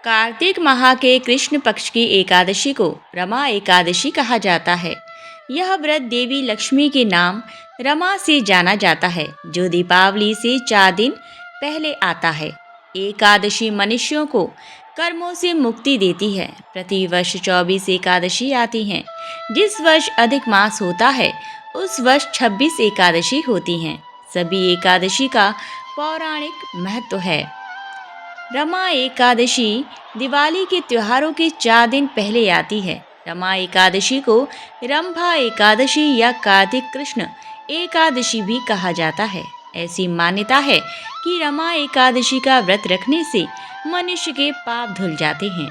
कार्तिक माह के कृष्ण पक्ष की एकादशी को रमा एकादशी कहा जाता है। यह व्रत देवी लक्ष्मी के नाम रमा से जाना जाता है, जो दीपावली से 4 दिन पहले आता है। एकादशी मनुष्यों को कर्मों से मुक्ति देती है। प्रतिवर्ष 24 एकादशी आती हैं। जिस वर्ष अधिक मास होता है उस वर्ष 26 एकादशी होती हैं। सभी एकादशी का पौराणिक महत्व है। रमा एकादशी दिवाली के त्योहारों के 4 दिन पहले आती है। रमा एकादशी को रंभा एकादशी या कार्तिक कृष्ण एकादशी भी कहा जाता है। ऐसी मान्यता है कि रमा एकादशी का व्रत रखने से मनुष्य के पाप धुल जाते हैं।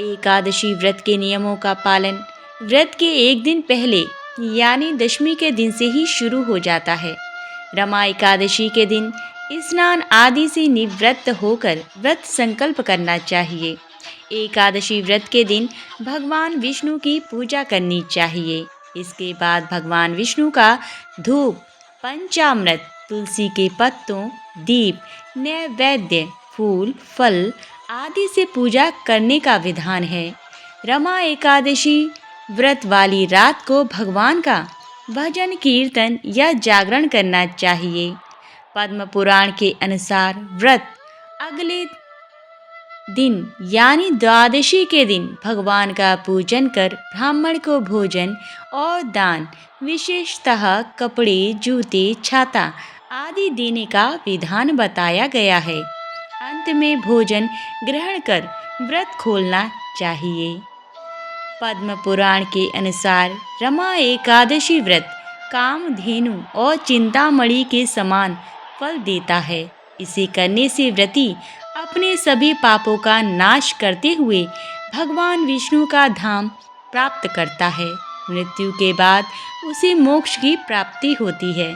एकादशी व्रत के नियमों का पालन व्रत के 1 दिन पहले यानी दशमी के दिन से ही शुरू हो जाता है। रमा एकादशी के दिन स्नान आदि से निवृत्त होकर व्रत संकल्प करना चाहिए। एकादशी व्रत के दिन भगवान विष्णु की पूजा करनी चाहिए। इसके बाद भगवान विष्णु का धूप, पंचामृत, तुलसी के पत्तों, दीप, नैवेद्य, फूल, फल आदि से पूजा करने का विधान है। रमा एकादशी व्रत वाली रात को भगवान का भजन कीर्तन या जागरण करना चाहिए। पद्म पुराण के अनुसार व्रत अगले दिन यानी द्वादशी के दिन भगवान का पूजन कर ब्राह्मण को भोजन और दान, विशेषतः कपड़े, जूते, छाता आदि देने का विधान बताया गया है। अंत में भोजन ग्रहण कर व्रत खोलना चाहिए। पद्म पुराण के अनुसार रमा एकादशी व्रत कामधेनु और चिंतामणि के समान फल देता है। इसे करने से व्रती अपने सभी पापों का नाश करते हुए भगवान विष्णु का धाम प्राप्त करता है। मृत्यु के बाद उसे मोक्ष की प्राप्ति होती है।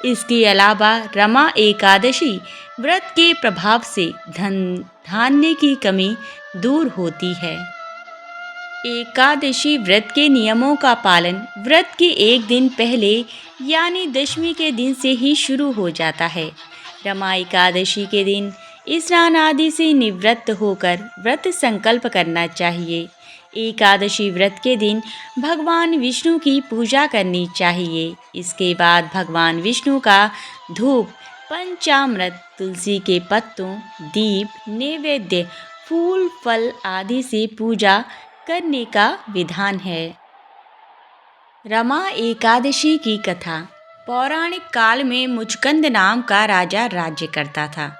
इसके अलावा रमा एकादशी व्रत के प्रभाव से धन धान्य की कमी दूर होती है। एकादशी व्रत के नियमों का पालन व्रत के 1 दिन पहले यानी दशमी के दिन से ही शुरू हो जाता है। रमा एकादशी के दिन स्नान आदि से निवृत्त होकर व्रत संकल्प करना चाहिए। एकादशी व्रत के दिन भगवान विष्णु की पूजा करनी चाहिए। इसके बाद भगवान विष्णु का धूप, पंचामृत, तुलसी के पत्तों, दीप, नैवेद्य, फूल, फल आदि से पूजा करने का विधान है। रमा एकादशी की कथा। पौराणिक काल में मुचकंद नाम का राजा राज्य करता था।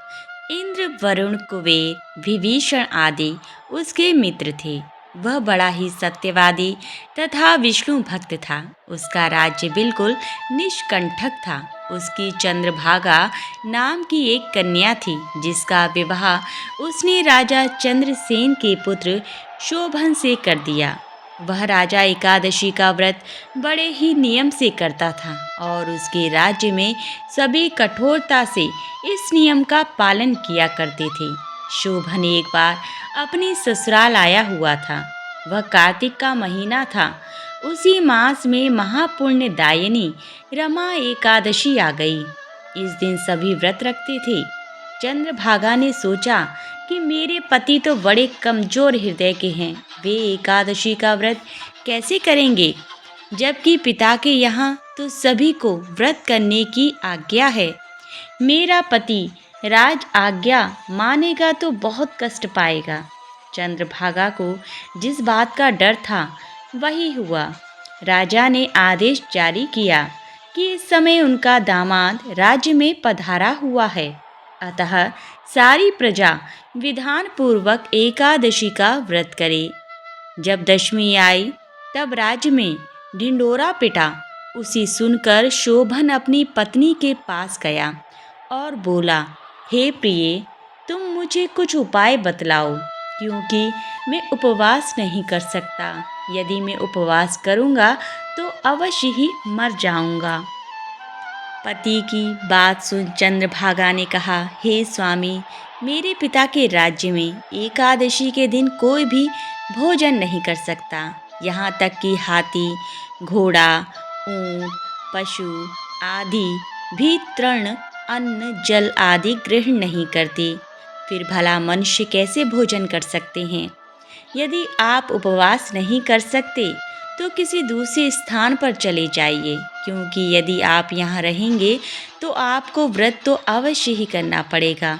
इंद्र, वरुण, कुबेर, विभीषण आदि उसके मित्र थे। वह बड़ा ही सत्यवादी तथा विष्णु भक्त था। उसका राज्य बिल्कुल निष्कंटक था। उसकी चंद्रभागा नाम की एक कन्या थी, जिसका विवाह उसने राजा चंद्रसेन के पुत्र शोभन से कर दिया। वह राजा एकादशी का व्रत बड़े ही नियम से करता था और उसके राज्य में सभी कठोरता से इस नियम का पालन किया करते थे। शोभन एक बार अपनी ससुराल आया हुआ था। वह कार्तिक का महीना था। उसी मास में महापुण्यदायिनी रमा एकादशी आ गई। इस दिन सभी व्रत रखते थे। चंद्रभागा ने सोचा कि मेरे पति तो बड़े कमजोर हृदय के हैं, वे एकादशी का व्रत कैसे करेंगे, जबकि पिता के यहाँ तो सभी को व्रत करने की आज्ञा है। मेरा पति राज आज्ञा मानेगा तो बहुत कष्ट पाएगा। चंद्रभागा को जिस बात का डर था वही हुआ। राजा ने आदेश जारी किया कि इस समय उनका दामाद राज्य में पधारा हुआ है, अतः सारी प्रजा विधान पूर्वक एकादशी का व्रत करे। जब दशमी आई तब राज्य में ढिंडोरा पिटा। उसे सुनकर शोभन अपनी पत्नी के पास गया और बोला, हे प्रिय, तुम मुझे कुछ उपाय बतलाओ, क्योंकि मैं उपवास नहीं कर सकता। यदि मैं उपवास करूँगा तो अवश्य ही मर जाऊँगा। पति की बात सुन चंद्रभागा ने कहा, हे स्वामी, मेरे पिता के राज्य में एकादशी के दिन कोई भी भोजन नहीं कर सकता। यहाँ तक कि हाथी, घोड़ा, ऊंट, पशु आदि भी तृण, अन्न, जल आदि ग्रहण नहीं करते। फिर भला मनुष्य कैसे भोजन कर सकते हैं? यदि आप उपवास नहीं कर सकते तो किसी दूसरे स्थान पर चले जाइए, क्योंकि यदि आप यहाँ रहेंगे तो आपको व्रत तो अवश्य ही करना पड़ेगा।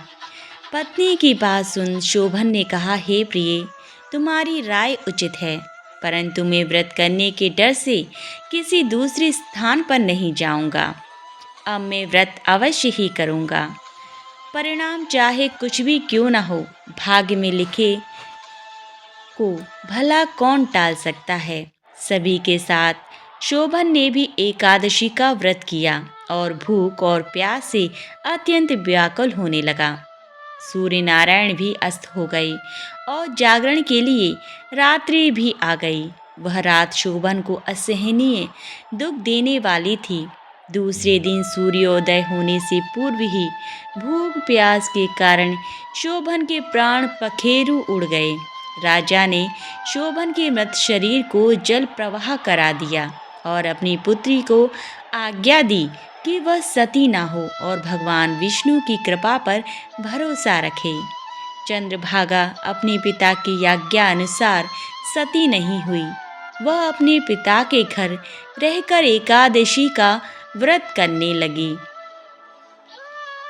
पत्नी की बात सुन शोभन ने कहा, हे प्रिय, तुम्हारी राय उचित है, परंतु मैं व्रत करने के डर से किसी दूसरे स्थान पर नहीं जाऊंगा। अब मैं व्रत अवश्य ही करूंगा। परिणाम चाहे कुछ भी क्यों न हो, भाग्य में लिखे को भला कौन टाल सकता है। सभी के साथ शोभन ने भी एकादशी का व्रत किया और भूख और प्यास से अत्यंत व्याकुल होने लगा। सूर्य नारायण भी अस्त हो गई और जागरण के लिए रात्रि भी आ गई। वह रात शोभन को असहनीय दुख देने वाली थी। दूसरे दिन सूर्योदय होने से पूर्व ही भूख प्यास के कारण शोभन के प्राण पखेरु उड़ गए। राजा ने शोभन के मृत शरीर को जल प्रवाह करा दिया और अपनी पुत्री को आज्ञा दी कि वह सती ना हो और भगवान विष्णु की कृपा पर भरोसा रखे। चंद्रभागा अपने पिता की आज्ञा अनुसार सती नहीं हुई। वह अपने पिता के घर रहकर एकादशी का व्रत करने लगी।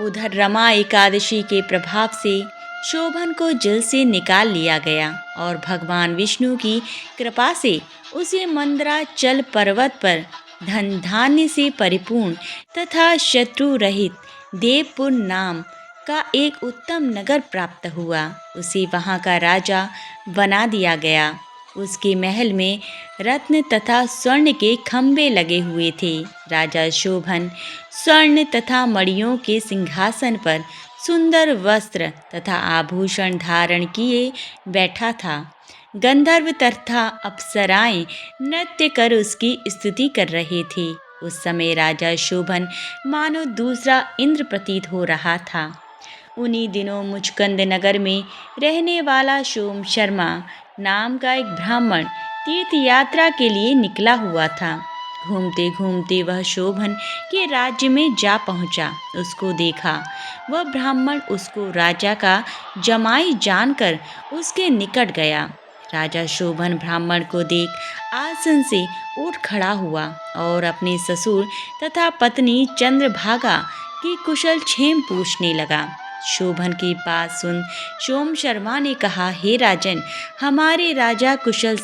उधर रमा एकादशी के प्रभाव से शोभन को जल से निकाल लिया गया और भगवान विष्णु की कृपा से उसे मंदराचल पर्वत पर धन धान्य से परिपूर्ण तथा शत्रु रहित देवपुर नाम का एक उत्तम नगर प्राप्त हुआ। उसे वहाँ का राजा बना दिया गया। उसके महल में रत्न तथा स्वर्ण के खंभे लगे हुए थे। राजा शोभन स्वर्ण तथा मणियों के सिंहासन पर सुंदर वस्त्र तथा आभूषण धारण किए बैठा था। गंधर्व तथा अप्सराएं नृत्य कर उसकी स्तुति कर रहे थे। उस समय राजा शोभन मानो दूसरा इंद्र प्रतीत हो रहा था। उन्हीं दिनों मुचकंद नगर में रहने वाला सोम शर्मा नाम का एक ब्राह्मण तीर्थ यात्रा के लिए निकला हुआ था। घूमते घूमते वह शोभन के राज्य में जा पहुंचा। उसको देखा। वह ब्राह्मण उसको राजा का जमाई जानकर उसके निकट गया। राजा शोभन ब्राह्मण को देख आसन से उठ खड़ा हुआ और अपने ससुर तथा पत्नी चंद्रभागा की कुशल क्षेम पूछने लगा। शोभन की बात सुन सोम शर्मा ने कहा, हे राजन, हमारे राजा कुशल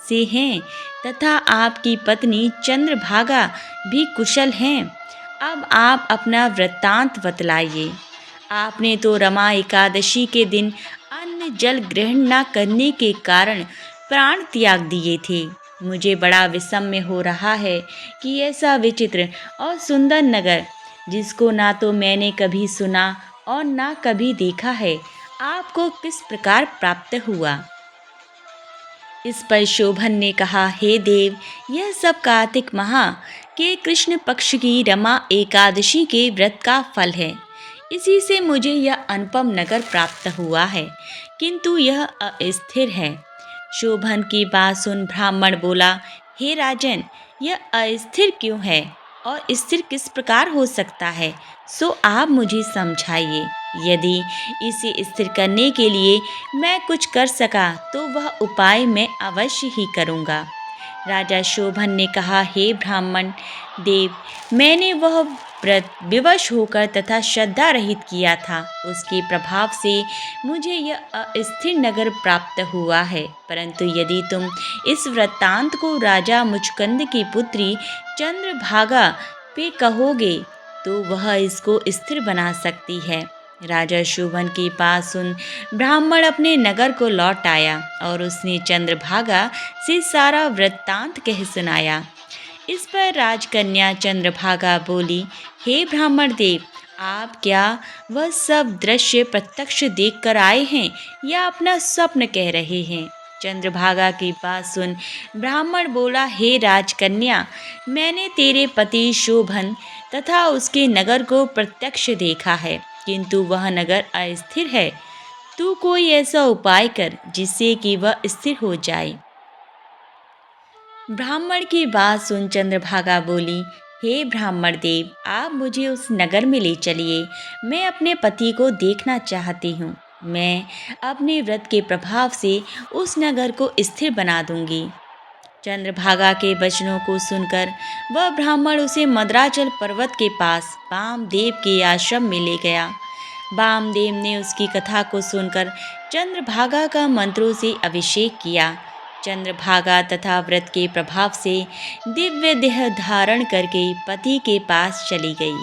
से हैं तथा आपकी पत्नी चंद्रभागा भी कुशल हैं। अब आप अपना वृत्तांत बतलाइए। आपने तो रमा एकादशी के दिन अन्न जल ग्रहण न करने के कारण प्राण त्याग दिए थे। मुझे बड़ा विषम्य हो रहा है कि ऐसा विचित्र और सुंदर नगर, जिसको ना तो मैंने कभी सुना और ना कभी देखा है, आपको किस प्रकार प्राप्त हुआ। इस पर शोभन ने कहा, हे देव, यह सब कार्तिक माह के कृष्ण पक्ष की रमा एकादशी के व्रत का फल है। इसी से मुझे यह अनुपम नगर प्राप्त हुआ है, किंतु यह अस्थिर है। शोभन की बात सुन ब्राह्मण बोला, हे राजन, यह अस्थिर क्यों है और स्थिर किस प्रकार हो सकता है, सो आप मुझे समझाइए। यदि इसे स्थिर करने के लिए मैं कुछ कर सका तो वह उपाय मैं अवश्य ही करूँगा। राजा शोभन ने कहा, हे ब्राह्मण देव, मैंने वह व्रत विवश होकर तथा श्रद्धा रहित किया था। उसके प्रभाव से मुझे यह अस्थिर नगर प्राप्त हुआ है। परंतु यदि तुम इस वृत्तांत को राजा मुचकंद की पुत्री चंद्रभागा पे कहोगे तो वह इसको स्थिर बना सकती है। राजा शोभन की बात सुन ब्राह्मण अपने नगर को लौट आया और उसने चंद्रभागा से सारा वृत्तांत कह सुनाया। इस पर राजकन्या चंद्रभागा बोली, हे ब्राह्मण देव, आप क्या वह सब दृश्य प्रत्यक्ष देख कर आए हैं या अपना स्वप्न कह रहे हैं। चंद्रभागा की बात सुन ब्राह्मण बोला, हे राजकन्या, मैंने तेरे पति शोभन तथा उसके नगर को प्रत्यक्ष देखा है, किंतु वह नगर अस्थिर है। तू कोई ऐसा उपाय कर जिससे कि वह स्थिर हो जाए। ब्राह्मण की बात सुन चंद्रभागा बोली, हे ब्राह्मण देव, आप मुझे उस नगर में ले चलिए। मैं अपने पति को देखना चाहती हूँ। मैं अपने व्रत के प्रभाव से उस नगर को स्थिर बना दूंगी। चंद्रभागा के वचनों को सुनकर वह ब्राह्मण उसे मद्राचल पर्वत के पास वामदेव के आश्रम में ले गया। वामदेव ने उसकी कथा को सुनकर चंद्रभागा का मंत्रों से अभिषेक किया। चंद्रभागा तथा व्रत के प्रभाव से दिव्य देह धारण करके पति के पास चली गई।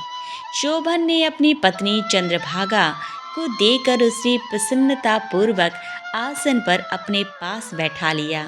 शोभन ने अपनी पत्नी चंद्रभागा को देखकर उसे प्रसन्नतापूर्वक आसन पर अपने पास बैठा लिया।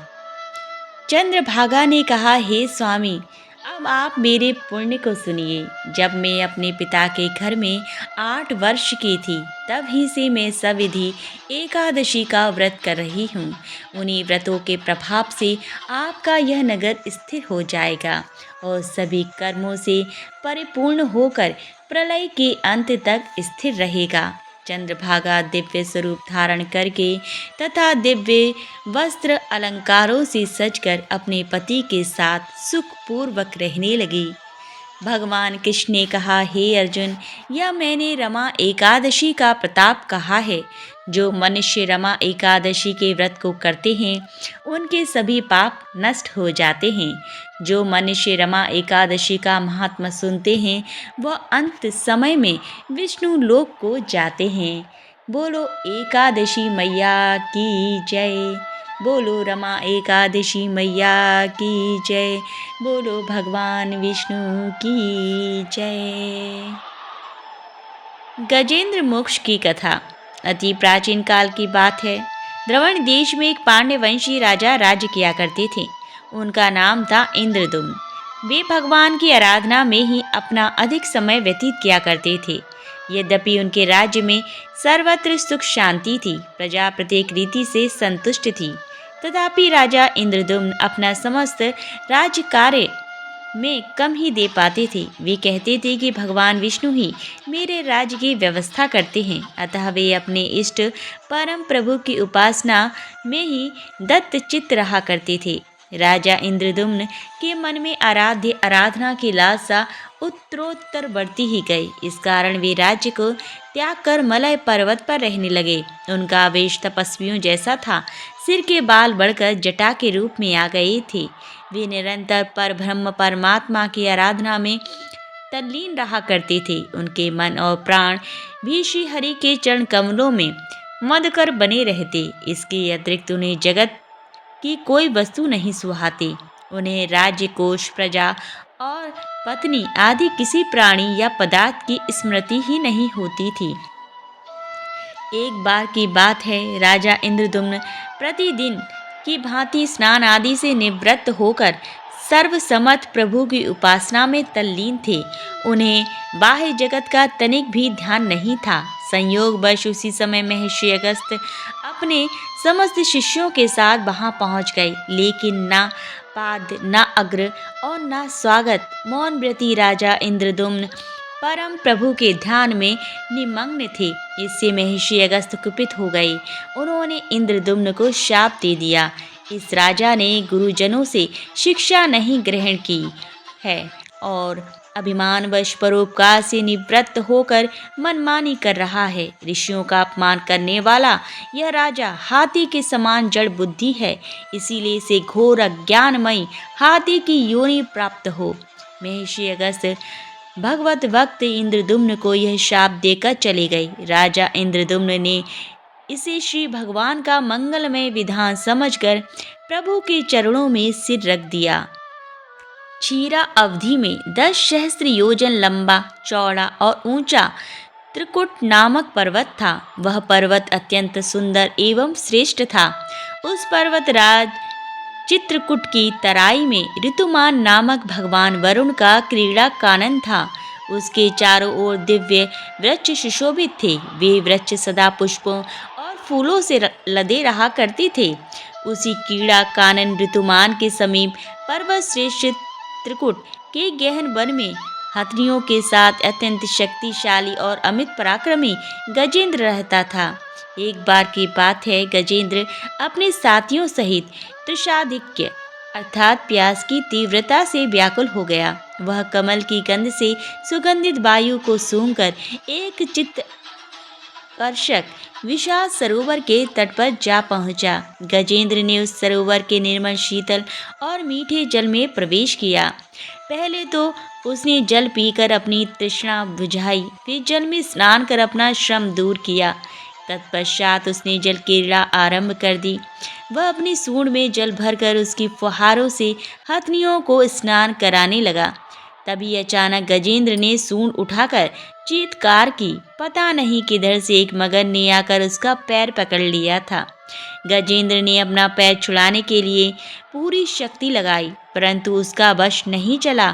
चंद्रभागा ने कहा, हे स्वामी, अब आप मेरे पुण्य को सुनिए। जब मैं अपने पिता के घर में 8 वर्ष की थी, तब ही से मैं सविधि एकादशी का व्रत कर रही हूँ। उन्हीं व्रतों के प्रभाव से आपका यह नगर स्थिर हो जाएगा और सभी कर्मों से परिपूर्ण होकर प्रलय के अंत तक स्थिर रहेगा। चंद्रभागा दिव्य स्वरूप धारण करके तथा दिव्य वस्त्र अलंकारों से सजकर अपने पति के साथ सुखपूर्वक रहने लगी। भगवान कृष्ण ने कहा, हे अर्जुन, यह मैंने रमा एकादशी का प्रताप कहा है। जो मनुष्य रमा एकादशी के व्रत को करते हैं, उनके सभी पाप नष्ट हो जाते हैं। जो मनुष्य रमा एकादशी का महात्मा सुनते हैं, वह अंत समय में विष्णु लोक को जाते हैं। बोलो एकादशी मैया की जय। बोलो रमा एकादशी मैया की जय। बोलो भगवान विष्णु की जय। गजेंद्र मोक्ष की कथा अति प्राचीन काल की बात है। द्रवण देश में एक पांड्यवंशी राजा राज्य किया करते थे। उनका नाम था इंद्रदुम्न। वे भगवान की आराधना में ही अपना अधिक समय व्यतीत किया करते थे। यद्यपि उनके राज्य में सर्वत्र सुख शांति थी, प्रजा प्रत्येक रीति से संतुष्ट थी, तथापि राजा इंद्रदुम्न अपना समस्त राज्य कार्य में कम ही दे पाते थे। वे कहते थे कि भगवान विष्णु ही मेरे राज्य की व्यवस्था करते हैं, अतः वे अपने इष्ट परम प्रभु की उपासना में ही दत्त चित्त रहा करते थे। राजा इंद्रदुम्न के मन में आराध्य आराधना की लालसा उत्तरोत्तर बढ़ती ही गई। इस कारण वे राज्य को त्याग कर मलय पर्वत पर रहने लगे। उनका वेश तपस्वियों जैसा था। सिर के बाल बढ़कर जटा के रूप में आ गए थे। वे निरंतर परब्रह्म परमात्मा की आराधना में तल्लीन रहा करते थे। उनके मन और प्राण भी श्री हरि के चरण कमलों में मदकर बने रहते। इसके अतिरिक्त उन्हें जगत की कोई वस्तु नहीं सुहाती। उन्हें राज्य, कोष, प्रजा और पत्नी आदि किसी प्राणी या पदार्थ की स्मृति ही नहीं होती थी। एक बार की बात है, राजा इंद्रदुम्न प्रतिदिन की भांति स्नान आदि से निवृत्त होकर सर्वसमर्थ प्रभु की उपासना में तल्लीन थे। उन्हें बाह्य जगत का तनिक भी ध्यान नहीं था। संयोगवश उसी समय महर्षि अगस्त अपने समस्त शिष्यों के साथ वहां पहुंच गए, लेकिन ना पाद, ना अग्र और ना स्वागत। मौन व्रती राजा इंद्रदुम्न परम प्रभु के ध्यान में निमग्न थे। इससे महर्षि अगस्त कुपित हो गए। उन्होंने इंद्रदुम्न को शाप दे दिया। इस राजा ने गुरुजनों से शिक्षा नहीं ग्रहण की है और अभिमानवश परोपकार से निवृत्त होकर मनमानी कर रहा है। ऋषियों का अपमान करने वाला यह राजा हाथी के समान जड़ बुद्धि है, इसीलिए इसे घोर अज्ञानमयी हाथी की योनि प्राप्त हो। महर्षि अगस्त भगवत भक्त इंद्रदुम्न को यह शाप देकर चले गए। राजा इंद्रदुम्न ने इसे श्री भगवान का मंगलमय विधान समझकर प्रभु के चरणों में सिर रख दिया। क्षीरा अवधि में 10 सहस्त्र योजन लंबा, चौड़ा और ऊंचा त्रिकुट नामक पर्वत था। वह पर्वत अत्यंत सुंदर एवं श्रेष्ठ था। उस पर्वतराज चित्रकूट की तराई में ऋतुमान नामक भगवान वरुण का क्रीड़ा कानन था। उसके चारों ओर दिव्य वृक्ष सुशोभित थे। वे वृक्ष सदा पुष्पों और फूलों से लदे रहा करते थे। उसी क्रीड़ा कानन ऋतुमान के समीप पर्वत श्रेष्ठ त्रिकुट के गहन वन में हथनियों के साथ अत्यंत शक्तिशाली और अमित पराक्रमी गजेंद्र रहता था। एक बार की बात है, गजेंद्र अपने साथियों सहित तृषाधिक्य अर्थात प्यास की तीव्रता से व्याकुल हो गया। वह कमल की गंध से सुगंधित वायु को सूंघकर एक चित्त कर्षक विशाल सरोवर के तट पर जा पहुंचा। गजेंद्र ने उस सरोवर के निर्मल शीतल और मीठे जल में प्रवेश किया। पहले तो उसने जल पीकर अपनी तृष्णा बुझाई, फिर जल में स्नान कर अपना श्रम दूर किया। तत्पश्चात उसने जल क्रीड़ा आरंभ कर दी। वह अपनी सूंड में जल भरकर उसकी फुहारों से हथनियों को स्नान कराने लगा। तभी अचानक गजेंद्र ने सूंड उठाकर चीत्कार की। पता नहीं किधर से एक मगर ने आकर उसका पैर पकड़ लिया था। गजेंद्र ने अपना पैर छुड़ाने के लिए पूरी शक्ति लगाई, परंतु उसका वश नहीं चला।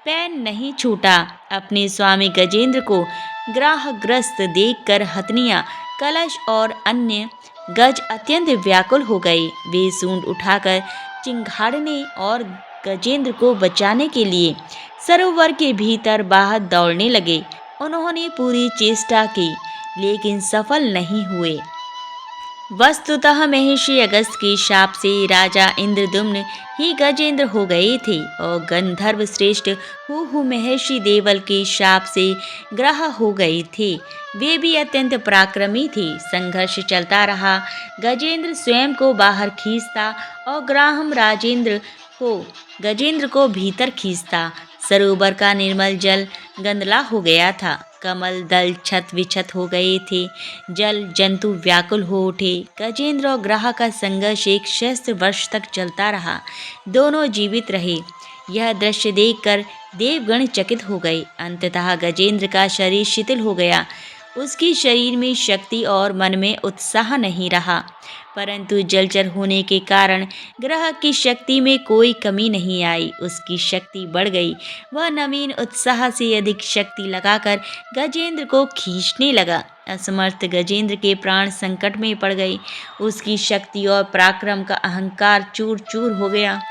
पैर नहीं छूटा। अपने स्वामी गजेंद्र को ग्राहग्रस्त देखकर हथनियाँ, कलश और अन्य गज अत्यंत व्याकुल हो गए। वे सूंड उठाकर चिंगाड़ने और गजेंद्र को बचाने के लिए सरोवर के भीतर बाहर दौड़ने लगे। उन्होंने पूरी चेष्टा की, लेकिन सफल नहीं हुए। वस्तुतः महर्षि अगस्त के शाप से राजा इंद्रद्युम्न ही गजेंद्र हो गए थे और गंधर्व श्रेष्ठ हूहू महर्षि देवल के शाप से ग्रह हो गए थे। वे भी अत्यंत पराक्रमी थे। संघर्ष चलता रहा। गजेंद्र स्वयं को बाहर खींचता और ग्राहम गजेंद्र को भीतर खींचता। सरोवर का निर्मल जल गंदला हो गया था। कमल दल छत विछत हो गए थे। जल जंतु व्याकुल हो उठे। गजेंद्र और ग्रह का संघर्ष 1 सहस्त्र वर्ष तक चलता रहा। दोनों जीवित रहे। यह दृश्य देखकर देवगण चकित हो गए। अंततः गजेंद्र का शरीर शिथिल हो गया। उसके शरीर में शक्ति और मन में उत्साह नहीं रहा, परंतु जलचर होने के कारण ग्रह की शक्ति में कोई कमी नहीं आई। उसकी शक्ति बढ़ गई। वह नवीन उत्साह से अधिक शक्ति लगाकर गजेंद्र को खींचने लगा। असमर्थ गजेंद्र के प्राण संकट में पड़ गए। उसकी शक्ति और पराक्रम का अहंकार चूर चूर हो गया।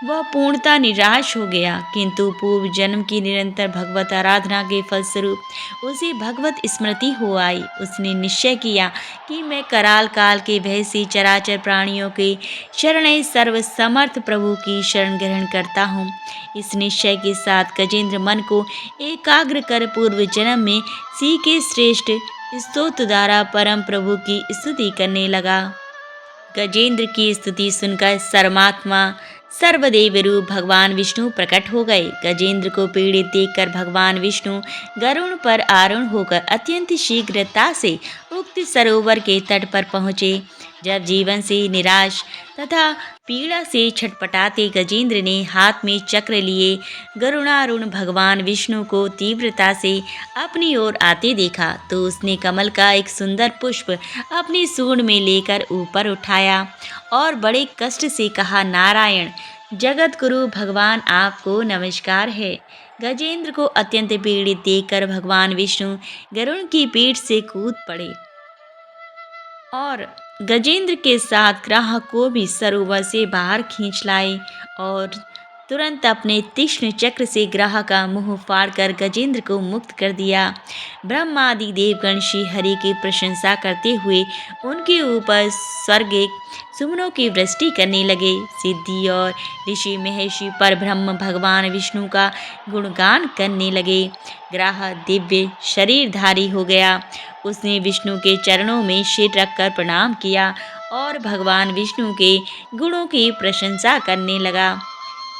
वह पूर्णतः निराश हो गया, किंतु पूर्व जन्म की निरंतर भगवत आराधना के फलस्वरूप उसे भगवत स्मृति हो आई। उसने निश्चय किया कि मैं कराल काल के भय से चराचर प्राणियों के शरण सर्व समर्थ प्रभु की शरण ग्रहण करता हूँ। इस निश्चय के साथ गजेंद्र मन को एकाग्र कर पूर्व जन्म में सी के श्रेष्ठ स्तोत्र द्वारा परम प्रभु की स्तुति करने लगा। गजेंद्र की स्तुति सुनकर सर्वात्मा सर्वदेव रूप भगवान विष्णु प्रकट हो गए। गजेंद्र को पीड़ित देखकर भगवान विष्णु गरुड़ पर आरूढ़ होकर अत्यंत शीघ्रता से उक्त सरोवर के तट पर पहुँचे। जब जीवन से निराश तथा पीड़ा से छटपटाते गजेंद्र ने हाथ में चक्र लिए गरुणारूढ़ भगवान विष्णु को तीव्रता से अपनी ओर आते देखा, तो उसने कमल का एक सुंदर पुष्प अपनी सूंड में लेकर ऊपर उठाया और बड़े कष्ट से कहा, नारायण जगत गुरु भगवान आपको नमस्कार है। गजेंद्र को अत्यंत पीड़ित देखकर भगवान विष्णु गरुड़ की पीठ से कूद पड़े और गजेंद्र के साथ ग्राह को भी सरोवर से बाहर खींच लाए और तुरंत अपने तीक्ष्ण चक्र से ग्राह का मुंह फाड़कर गजेंद्र को मुक्त कर दिया। ब्रह्मादि देवगण श्री हरि की प्रशंसा करते हुए उनके ऊपर स्वर्गिक सुमनों की वृष्टि करने लगे। सिद्धि और ऋषि महर्षि पर ब्रह्म भगवान विष्णु का गुणगान करने लगे। ग्राह दिव्य शरीरधारी हो गया। उसने विष्णु के चरणों में सिर रखकर प्रणाम किया और भगवान विष्णु के गुणों की प्रशंसा करने लगा।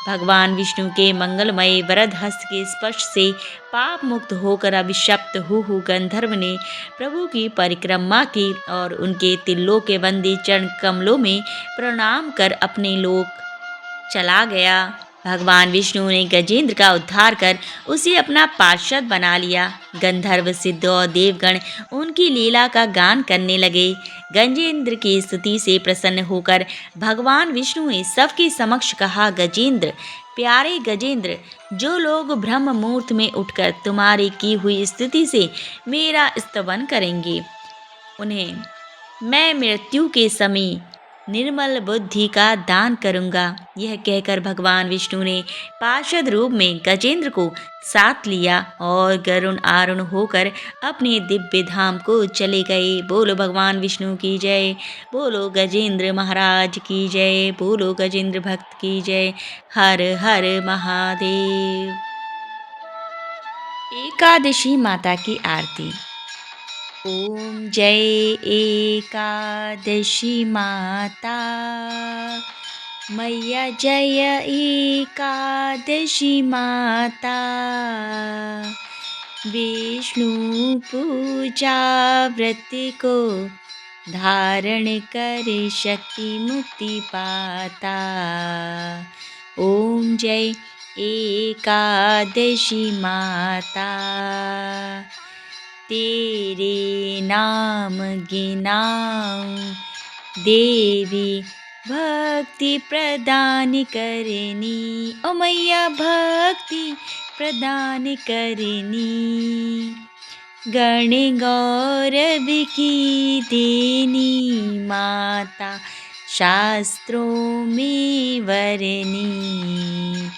भगवान विष्णु के मंगलमय वरद हस्त के स्पर्श से पाप मुक्त होकर अभिशप्त हूहू गंधर्व ने प्रभु की परिक्रमा की और उनके तिल्लों के बंदी चरण कमलों में प्रणाम कर अपने लोक चला गया। भगवान विष्णु ने गजेंद्र का उद्धार कर उसे अपना पार्षद बना लिया। गंधर्व सिद्ध और देवगण उनकी लीला का गान करने लगे। गजेंद्र की स्तुति से प्रसन्न होकर भगवान विष्णु ने सबके समक्ष कहा, गजेंद्र प्यारे गजेंद्र, जो लोग ब्रह्म मुहूर्त में उठकर तुम्हारी की हुई स्तुति से मेरा स्तवन करेंगे, उन्हें मैं मृत्यु के समय निर्मल बुद्धि का दान करूंगा। यह कहकर भगवान विष्णु ने पार्षद रूप में गजेंद्र को साथ लिया और गरुण आरूढ़ होकर अपने दिव्य धाम को चले गए। बोलो भगवान विष्णु की जय। बोलो गजेंद्र महाराज की जय। बोलो गजेंद्र भक्त की जय। हर हर महादेव। एकादशी माता की आरती। ओम जय एकादशी माता, मैया जय एकादशी माता। विष्णु पूजा व्रत को धारण कर शक्ति मुक्ति पाता। ओम जय एकादशी माता, तेरे नाम गिनाऊं देवी, भक्ति प्रदान करनी। ओ मैया भक्ति प्रदान करनी, गण गौरव की देनी माता, शास्त्रों में वरनी।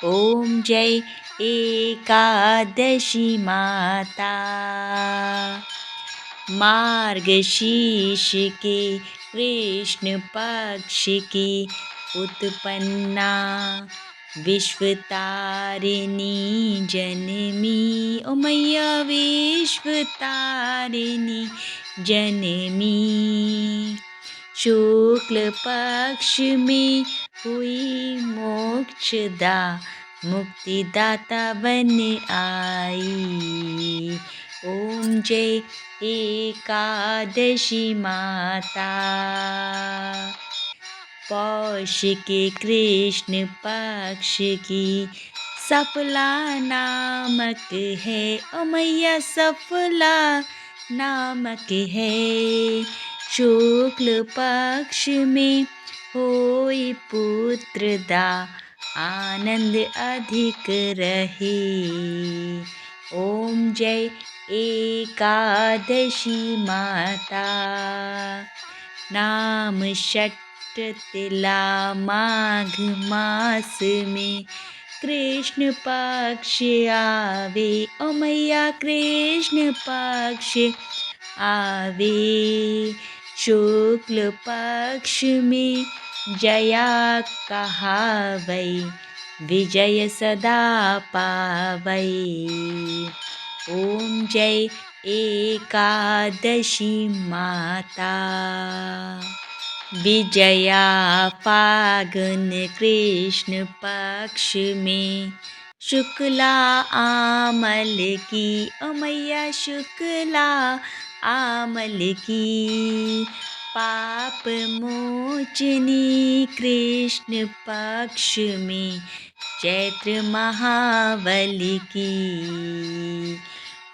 ओम जय एकादशी माता, मार्गशीर्ष के कृष्ण पक्ष की उत्पन्ना, विश्वतारिणी जनमी। ओ मैया विश्वतारिणी जनमी, शुक्ल पक्ष में हुई मोक्षदा, मुक्तिदाता बन आई। ओम जय एकादशी माता, पौष के कृष्ण पक्ष की सफला नामक है। ओ मैया सफला नामक है, शुक्ल पक्ष में होई पुत्रदा, आनंद अधिक रहे। ओम जय एकादशी माता, नाम षटतिला माघ मास में कृष्ण पक्ष आवे। ओ मैया कृष्ण पक्ष आवे, शुक्ल पक्ष में जया कहावै, विजय सदा पावै। ओम जय एकादशी माता, विजया फागुन कृष्ण पक्ष में शुक्ला आमल की। ओ मैया शुक्ला आमल की, पाप मोचनी कृष्ण पक्ष में चैत्र महाबली की।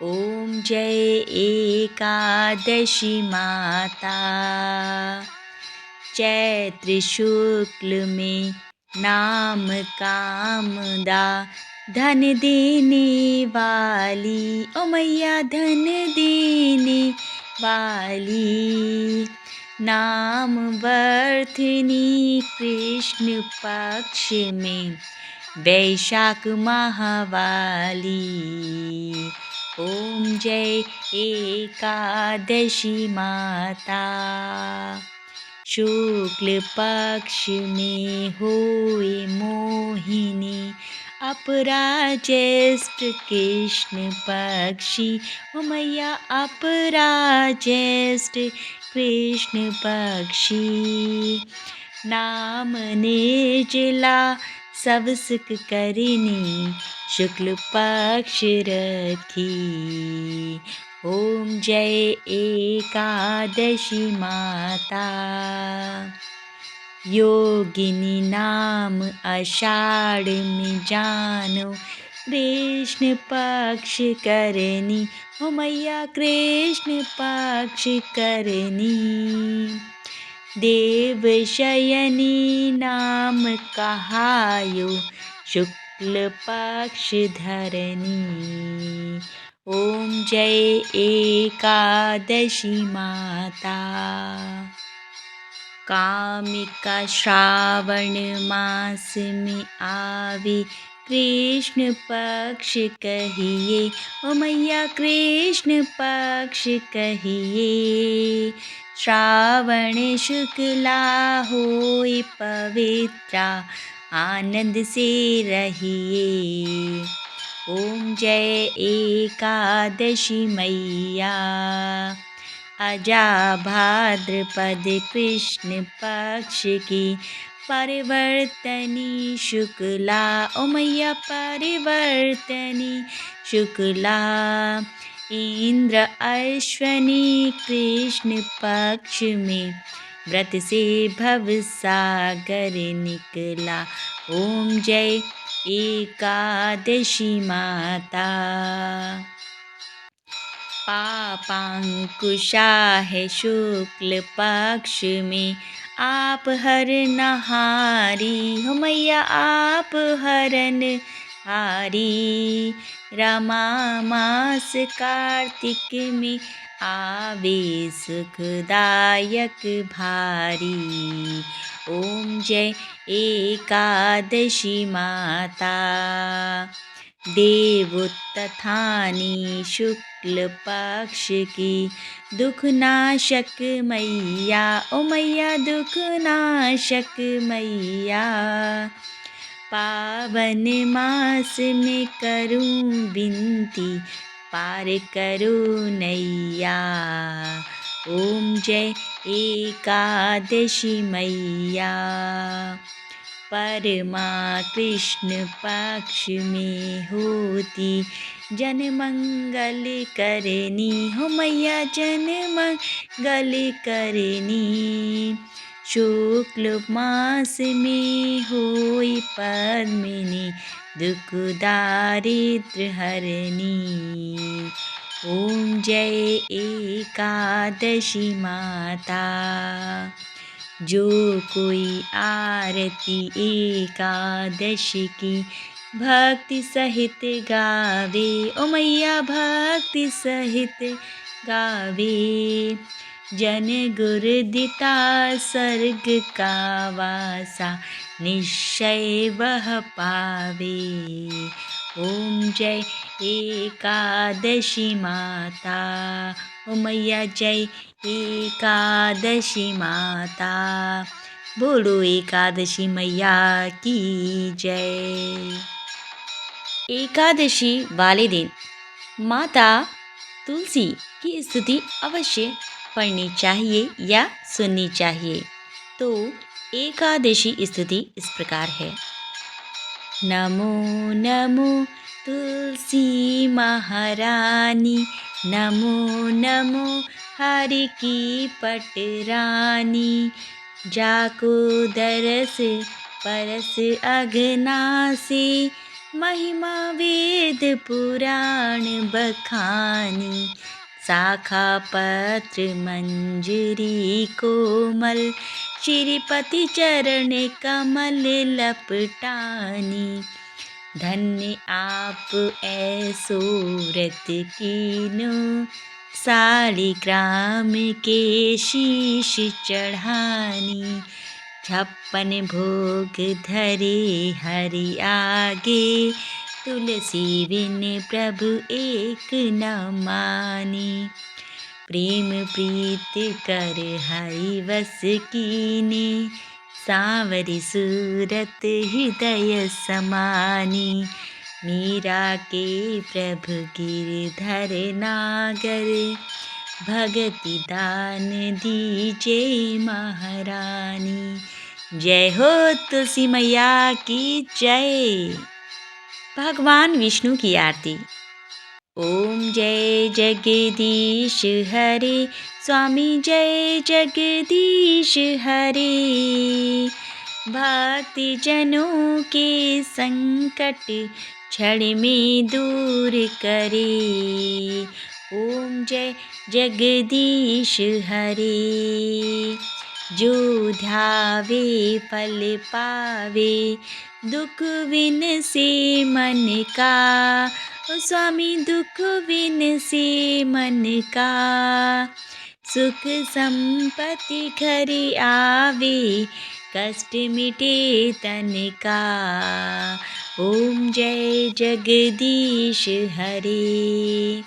ओम जय एकादशी माता, चैत्र शुक्ल में नाम कामदा, धन देने वाली। ओ मैया धन देने वाली, नाम वर्थिनी कृष्ण पक्ष में वैशाख महावाली। ओम जय एकादशी माता, शुक्ल पक्ष में होए मोहिनी, अपराजेष्ठ कृष्ण पक्षी। ओ मैया अपराजेष्ठ कृष्ण पक्षी, नाम निर्जला सब सुख करनी, शुक्ल पक्ष रखी। ओम जय एकादशी माता, योगिनी नाम आषाढ़ में जानो, कृष्ण पक्ष करनी। ओ मैया कृष्ण पक्ष करनी, देव शयनी नाम कहायो, शुक्ल पक्ष धरनी। ओम जय एकादशी माता, कामिका श्रावण मास में आवे, कृष्ण पक्ष कहिए। ओ मैया कृष्ण पक्ष कहिए, श्रावण शुक्ला होय पवित्रा, आनंद से रहिए। ओम जय एकादशी मैया। अजा भाद्रपद कृष्ण पक्ष की परिवर्तनी शुक्ला, ओ मैया परिवर्तनी शुक्ला। इंद्र अश्वनी कृष्ण पक्ष में व्रत से भव सागर निकला। ओम जय एकादशी माता। पापांकुशा है शुक्ल पक्ष में आप हरनहारी, हो मैया आप हरन हारी। रमा मास कार्तिक में आवे सुखदायक भारी। ओम जय एकादशी माता। देवोत्थानी शुक्ल पक्ष की दुखनाशक मैया, ओ मैया दुखनाशक मैया। पावन मास में करूं विनती पार करो नैया। ओम जय एकादशी मैया। परमा कृष्ण पक्ष में होती जन मंगल करनी, हो मैया जन मंगल करनी। शुक्ल मास में होई पद्मिनी दुख दारिद्र हरनी। ओम जय एकादशी माता। जो कोई आरती एकादश की भक्ति सहित गावे, ओ मैया भक्ति सहित गावे। जन गुरुदिता स्वर्ग का वासा निश्चय वह पावे। ओम जय एकादशी माता, ओ मैया जय एकादशी माता। बोलो एकादशी मैया की जय। एकादशी वाले दिन माता तुलसी की स्तुति अवश्य पढ़नी चाहिए या सुननी चाहिए। तो एकादशी स्तुति इस प्रकार है। नमो नमो तुलसी महारानी, नमो नमो हरि की पटरानी। जाको दरस परस अघनासी, महिमा वेद पुराण बखानी। शाखा पत्र मंजरी कोमल, श्रीपति चरण कमल लपटानी। धन्य आप ऐसो व्रत कीनो, शालिग्राम के शीश चढ़ानी। 56 भोग धरे हरि आगे, तुलसी बिन प्रभु एक न मानी। प्रेम प्रीत कर हरि वस कीने, सांवरी सूरत हृदय समानी। मीरा के प्रभु गिरधर नागर, भगति दान दीजे महारानी। जय हो तुलसी मैया की जय। भगवान विष्णु की आरती। ओम जय जगदीश हरे, स्वामी जय जगदीश हरे। भक्ति जनों के संकट क्षण में दूर करे। ओम जय जगदीश हरे। जो ध्यावे फल पावे, दुख विन से मन का। ओ स्वामी दुख विन से मन का। सुख संपत्ति घर आवे, कष्ट मिटे तन का। ओम जय जगदीश हरे।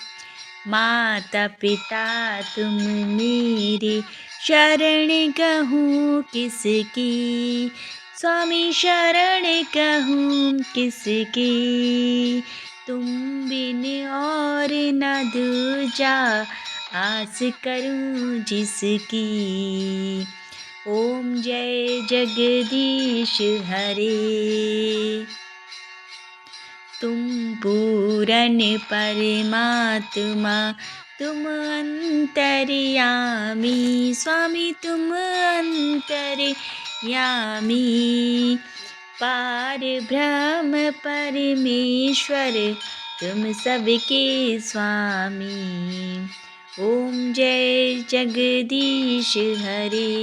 माता पिता तुम मेरे, शरण कहूँ किसकी। स्वामी शरण कहूँ किसकी। तुम बिन और न दूजा आस करूं जिसकी। ओम जय जगदीश हरे। तुम पूरन परमात्मा तुम अंतर्यामी स्वामी तुम अंतर्यामी। पार ब्रह्म परमेश्वर तुम सबके स्वामी। ओम जय जगदीश हरे।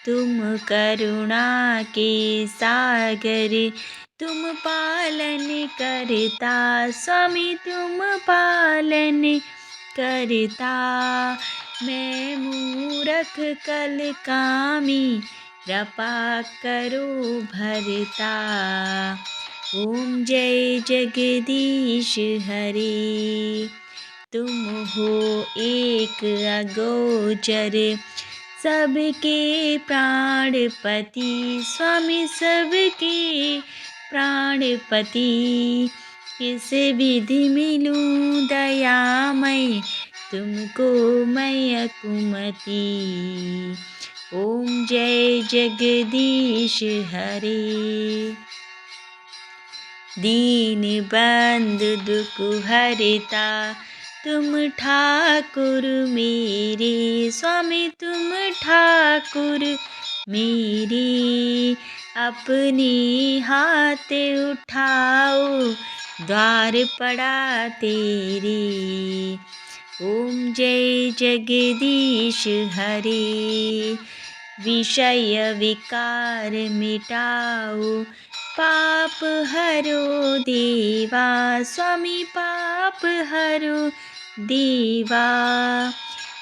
तुम करुणा के सागर तुम पालन करता स्वामी तुम पालन करता। मैं मूरख कल कामी कृपा करो भरता। ओम जय जगदीश हरे। तुम हो एक अगोचर सबके प्राणपति स्वामी सबके प्राणपति। किस विधि मिलूं दयामय तुमको मैं अकुमति। ओम जय जगदीश हरे। दीन बंधु दुख हरता तुम ठाकुर मेरे स्वामी तुम ठाकुर मेरे। अपने हाथ उठाओ द्वार पड़ा तेरे। ओम जय जगदीश हरे। विषय विकार मिटाओ पाप हरो देवा स्वामी पाप हरो देवा।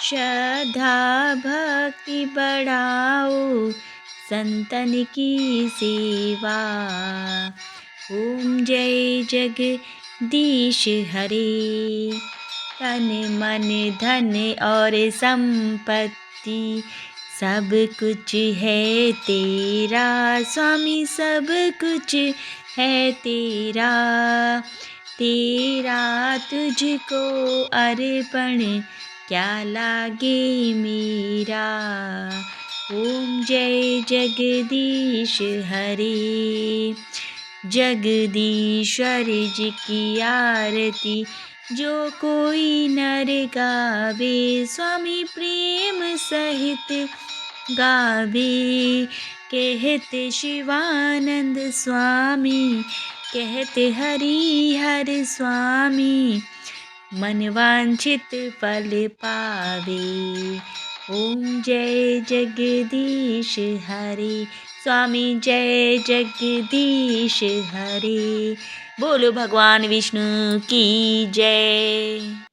श्रद्धा भक्ति बढ़ाओ संतन की सेवा। ओम जय जगदीश हरे। तन मन धन और संपत्ति सब कुछ है तेरा स्वामी सब कुछ है तेरा। तेरा तुझको अर्पण क्या लागे मेरा। ओम जय जगदीश हरे। जगदीश्वर जी की आरती जो कोई नर गावे स्वामी प्रेम सहित गावे। कहते शिवानंद स्वामी कहते हरिहर स्वामी मन वांछित फल पावे। ओम जय जगदीश हरे स्वामी जय जगदीश हरे। बोलो भगवान विष्णु की जय।